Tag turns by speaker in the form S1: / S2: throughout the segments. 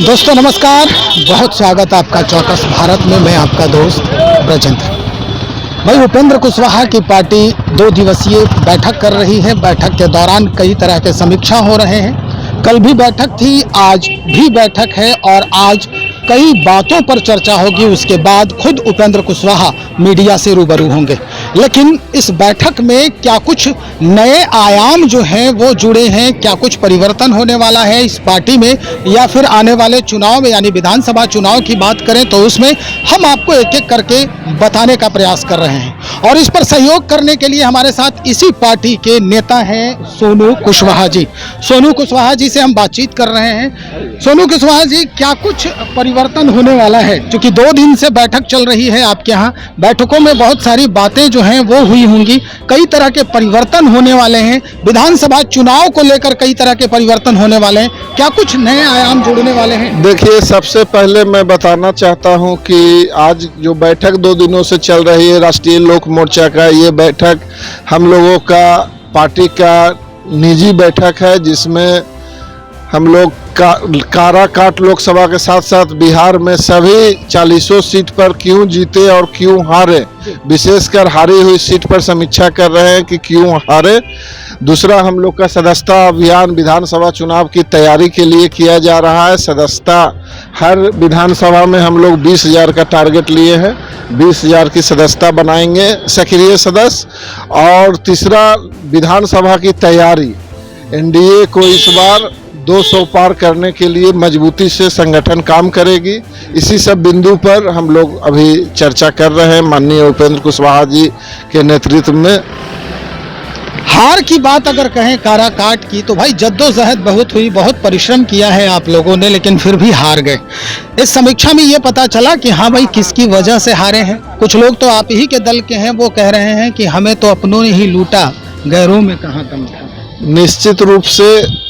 S1: दोस्तों नमस्कार, बहुत स्वागत आपका चौकस भारत में। मैं आपका दोस्त ब्रजेंद्र। भाई, उपेंद्र कुशवाहा की पार्टी 2 दिवसीय बैठक कर रही है। बैठक के दौरान कई तरह के समीक्षा हो रहे हैं। कल भी बैठक थी, आज भी बैठक है और आज कई बातों पर चर्चा होगी। उसके बाद खुद उपेंद्र कुशवाहा मीडिया से रूबरू होंगे। लेकिन इस बैठक में क्या कुछ नए आयाम जो हैं वो जुड़े हैं, क्या कुछ परिवर्तन होने वाला है इस पार्टी में, या फिर आने वाले चुनाव में यानी विधानसभा चुनाव की बात करें तो उसमें हम आपको एक एक करके बताने का प्रयास कर रहे हैं। और इस पर सहयोग करने के लिए हमारे साथ इसी पार्टी के नेता हैं सोनू कुशवाहा जी। सोनू कुशवाहा जी से हम बातचीत कर रहे हैं। सोनू कुशवाहा जी, क्या कुछ परिवर्तन होने वाला है? क्योंकि 2 दिन से बैठक चल रही है आपके यहाँ। बैठकों में बहुत सारी बातें जो हैं वो हुई होंगी, कई तरह के परिवर्तन होने वाले हैं। विधानसभा चुनाव को लेकर कई तरह के परिवर्तन होने वाले हैं। क्या कुछ नए आयाम जुड़ने वाले हैं?
S2: देखिए, सबसे पहले मैं बताना चाहता हूं कि आज जो बैठक 2 दिनों से चल रही है राष्ट्रीय लोक मोर्चा का, ये बैठक हम लोगों का पार्टी का निजी बैठक है, जिसमें हम लोग काराकाट लोकसभा के साथ साथ बिहार में सभी 40 सीट पर क्यों जीते और क्यों हारे, विशेषकर हारी हुई सीट पर समीक्षा कर रहे हैं कि क्यों हारे। दूसरा, हम लोग का सदस्यता अभियान विधानसभा चुनाव की तैयारी के लिए किया जा रहा है। सदस्यता हर विधानसभा में हम लोग 20,000 का टारगेट लिए हैं। 20,000 की सदस्यता बनाएंगे, सक्रिय सदस्य। और तीसरा, विधानसभा की तैयारी, एनडीए को इस बार 200 पार करने के लिए मजबूती से संगठन काम करेगी। इसी सब बिंदु पर हम लोग अभी चर्चा कर रहे हैं माननीय उपेंद्र कुशवाहा जी के नेतृत्व में।
S1: हार की बात अगर कहें काराकाट की, तो भाई जद्दोजहद बहुत हुई, बहुत परिश्रम किया है आप लोगों ने, लेकिन फिर भी हार गए। इस समीक्षा में ये पता चला कि हाँ भाई, किसकी वजह से हारे हैं। कुछ लोग तो आप ही के दल के हैं, वो कह रहे हैं कि हमें तो अपनों ने ही लूटा, गैरों में कहाँ दम था।
S2: निश्चित रूप से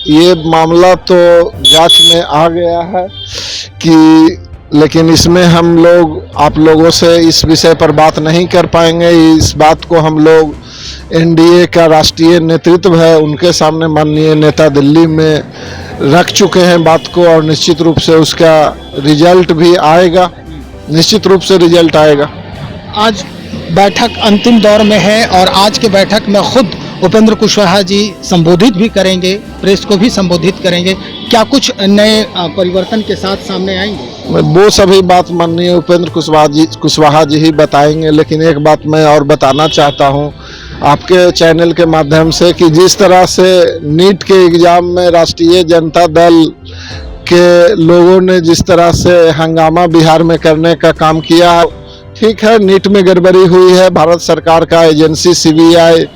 S2: ये मामला तो जांच में आ गया है कि, लेकिन इसमें हम लोग आप लोगों से इस विषय पर बात नहीं कर पाएंगे। इस बात को हम लोग एनडीए का राष्ट्रीय नेतृत्व है, उनके सामने माननीय नेता दिल्ली में रख चुके हैं बात को, और निश्चित रूप से उसका रिजल्ट भी आएगा। निश्चित रूप से रिजल्ट आएगा।
S1: आज बैठक अंतिम दौर में है और आज के बैठक में खुद उपेंद्र कुशवाहा जी संबोधित भी करेंगे, प्रेस को भी संबोधित करेंगे। क्या कुछ नए परिवर्तन के साथ सामने आएंगे?
S2: वो सभी बात माननीय उपेंद्र कुशवाहा जी ही बताएंगे। लेकिन एक बात मैं और बताना चाहता हूं आपके चैनल के माध्यम से कि जिस तरह से नीट के एग्जाम में राष्ट्रीय जनता दल के लोगों ने जिस तरह से हंगामा बिहार में करने का काम किया, ठीक है, नीट में गड़बड़ी हुई है। भारत सरकार का एजेंसी सीबीआई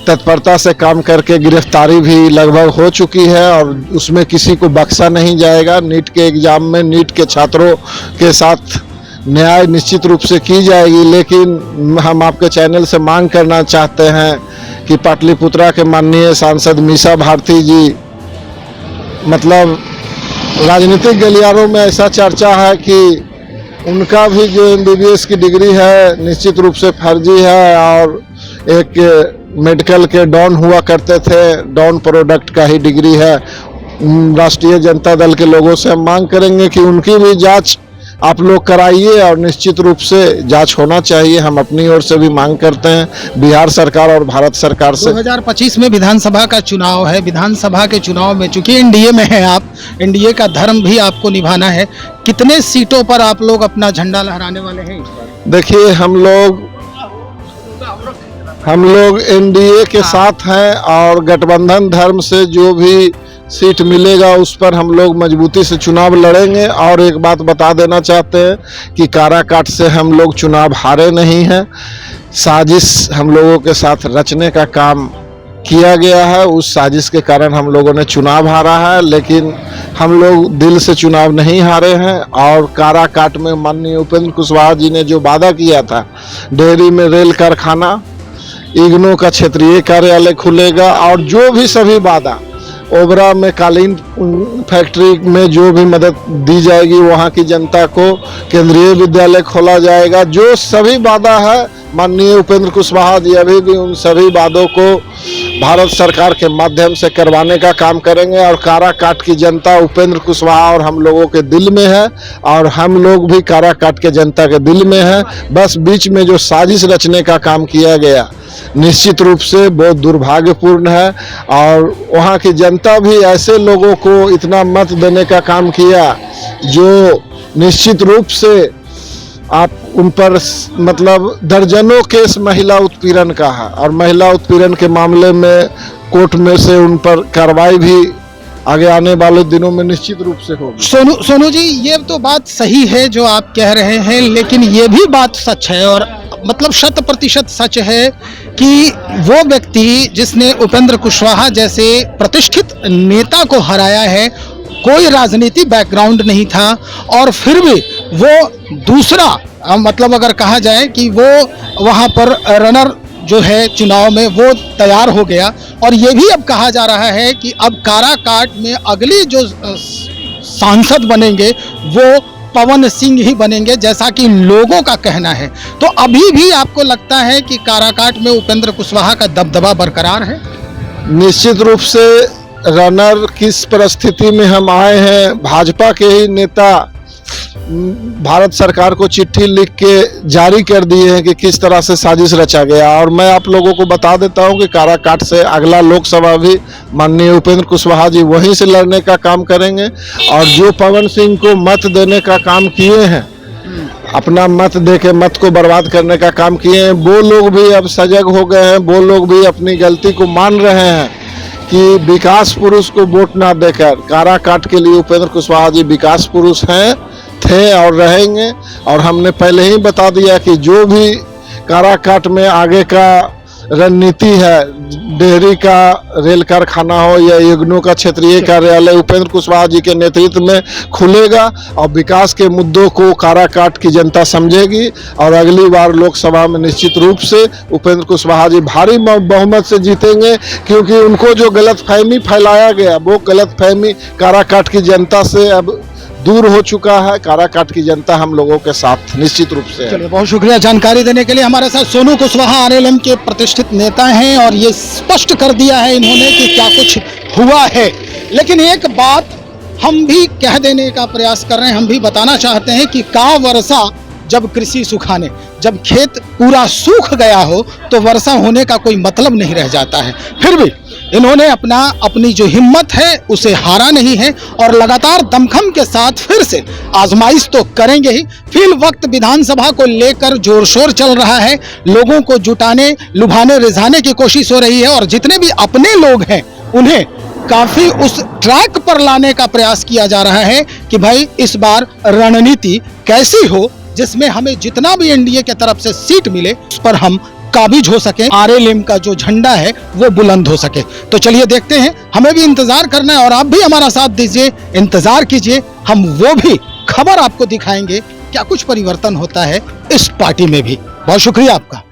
S2: तत्परता से काम करके गिरफ्तारी भी लगभग हो चुकी है और उसमें किसी को बख्शा नहीं जाएगा। नीट के एग्जाम में नीट के छात्रों के साथ न्याय निश्चित रूप से की जाएगी। लेकिन हम आपके चैनल से मांग करना चाहते हैं कि पाटलिपुत्रा के माननीय सांसद मीसा भारती जी, मतलब राजनीतिक गलियारों में ऐसा चर्चा है कि उनका भी जो एमबीबीएस की डिग्री है निश्चित रूप से फर्जी है, और एक मेडिकल के डॉन हुआ करते थे, डॉन प्रोडक्ट का ही डिग्री है। राष्ट्रीय जनता दल के लोगों से हम मांग करेंगे कि उनकी भी जांच आप लोग कराइए, और निश्चित रूप से जांच होना चाहिए। हम अपनी ओर से भी मांग करते हैं बिहार सरकार और भारत सरकार से।
S1: 2025 में विधानसभा का चुनाव है। विधानसभा के चुनाव में चूंकि एनडीए में है आप, एनडीए का धर्म भी आपको निभाना है। कितने सीटों पर आप लोग अपना झंडा लहराने वाले हैं?
S2: देखिए, हम लोग एनडीए के साथ हैं और गठबंधन धर्म से जो भी सीट मिलेगा उस पर हम लोग मजबूती से चुनाव लड़ेंगे। और एक बात बता देना चाहते हैं कि काराकाट से हम लोग चुनाव हारे नहीं हैं। साजिश हम लोगों के साथ रचने का काम किया गया है, उस साजिश के कारण हम लोगों ने चुनाव हारा है। लेकिन हम लोग दिल से चुनाव नहीं हारे हैं। और काराकाट में माननीय उपेंद्र कुशवाहा जी ने जो वादा किया था, डेयरी में रेल कारखाना, इग्नो का क्षेत्रीय कार्यालय खुलेगा, और जो भी सभी वादा, ओबरा में कालीन फैक्ट्री में जो भी मदद दी जाएगी, वहाँ की जनता को केंद्रीय विद्यालय खोला जाएगा, जो सभी वादा है माननीय उपेंद्र कुशवाहा जी अभी भी उन सभी वादों को भारत सरकार के माध्यम से करवाने का काम करेंगे और काराकाट की जनता उपेंद्र कुशवाहा और हम लोगों के दिल में है और हम लोग भी काराकाट के जनता के दिल में है। बस बीच में जो साजिश रचने का काम किया गया निश्चित रूप से बहुत दुर्भाग्यपूर्ण है और वहाँ की जनता भी ऐसे लोगों को इतना मत देने का काम किया जो निश्चित रूप से आप उन पर मतलब दर्जनों केस महिला उत्पीड़न का है और महिला उत्पीड़न के मामले में कोर्ट में से उन पर कार्रवाई भी आगे आने वाले दिनों में निश्चित रूप से होगी।
S1: सोनू जी, ये तो बात सही है जो आप कह रहे हैं, लेकिन ये भी बात सच है और मतलब 100% सच है कि वो व्यक्ति जिसने उपेंद्र कुशवाहा जैसे प्रतिष्ठित नेता को हराया है, कोई राजनीति बैकग्राउंड नहीं था और फिर भी वो दूसरा मतलब अगर कहा जाए कि वो वहाँ पर रनर जो है चुनाव में वो तैयार हो गया और ये भी अब कहा जा रहा है कि अब काराकाट में अगली जो सांसद बनेंगे वो पवन सिंह ही बनेंगे, जैसा कि लोगों का कहना है। तो अभी भी आपको लगता है कि काराकाट में उपेंद्र कुशवाहा का दबदबा बरकरार है?
S2: निश्चित रूप से रनर किस परिस्थिति में हम आए हैं, भाजपा के ही नेता भारत सरकार को चिट्ठी लिख के जारी कर दिए हैं कि किस तरह से साजिश रचा गया और मैं आप लोगों को बता देता हूं कि काराकाट से अगला लोकसभा भी माननीय उपेंद्र कुशवाहा जी वहीं से लड़ने का काम करेंगे और जो पवन सिंह को मत देने का काम किए हैं, अपना मत दे के मत को बर्बाद करने का काम किए हैं, वो लोग भी अब सजग हो गए हैं। वो लोग भी अपनी गलती को मान रहे हैं कि विकास पुरुष को वोट ना देकर काराकाट के लिए उपेंद्र कुशवाहा जी विकास पुरुष हैं, थे और रहेंगे। और हमने पहले ही बता दिया कि जो भी काराकाट में आगे का रणनीति है, डेहरी का रेल कारखाना हो या इग्नू का क्षेत्रीय कार्यालय उपेंद्र कुशवाहा जी के नेतृत्व में खुलेगा और विकास के मुद्दों को काराकाट की जनता समझेगी और अगली बार लोकसभा में निश्चित रूप से उपेंद्र कुशवाहा जी भारी बहुमत से जीतेंगे, क्योंकि उनको जो गलतफहमी फैलाया गया वो गलतफहमी काराकाट की जनता से अब दूर हो चुका है। काराकाट की जनता हम लोगों के साथ निश्चित रूप से है।
S1: चलिए, बहुत शुक्रिया जानकारी देने के लिए। हमारे साथ सोनू कुशवाहा आरएलएम के प्रतिष्ठित नेता हैं और ये स्पष्ट कर दिया है इन्होंने कि क्या कुछ हुआ है। लेकिन एक बात हम भी कह देने का प्रयास कर रहे हैं, हम भी बताना चाहते हैं कि का वर्षा जब कृषि सुखाने, जब खेत पूरा सूख गया हो तो वर्षा होने का कोई मतलब नहीं रह जाता है। फिर भी इन्होंने अपनी जो हिम्मत है उसे हारा नहीं है और लगातार दमखम के साथ फिर से आजमाइश तो करेंगे ही। फिल वक्त विधानसभा को लेकर जोर शोर चल रहा है, लोगों को जुटाने, लुभाने, रिझाने की कोशिश हो रही है और जितने भी अपने लोग हैं उन्हें काफी उस ट्रैक पर लाने का प्रयास किया जा रहा है कि भाई इस बार रणनीति कैसी हो जिसमें हमें जितना भी एनडीए की तरफ से सीट मिले उस पर हम काबिज हो सके, आरएलएम का जो झंडा है वो बुलंद हो सके। तो चलिए देखते हैं, हमें भी इंतजार करना है और आप भी हमारा साथ दीजिए, इंतजार कीजिए, हम वो भी खबर आपको दिखाएंगे क्या कुछ परिवर्तन होता है इस पार्टी में भी। बहुत शुक्रिया आपका।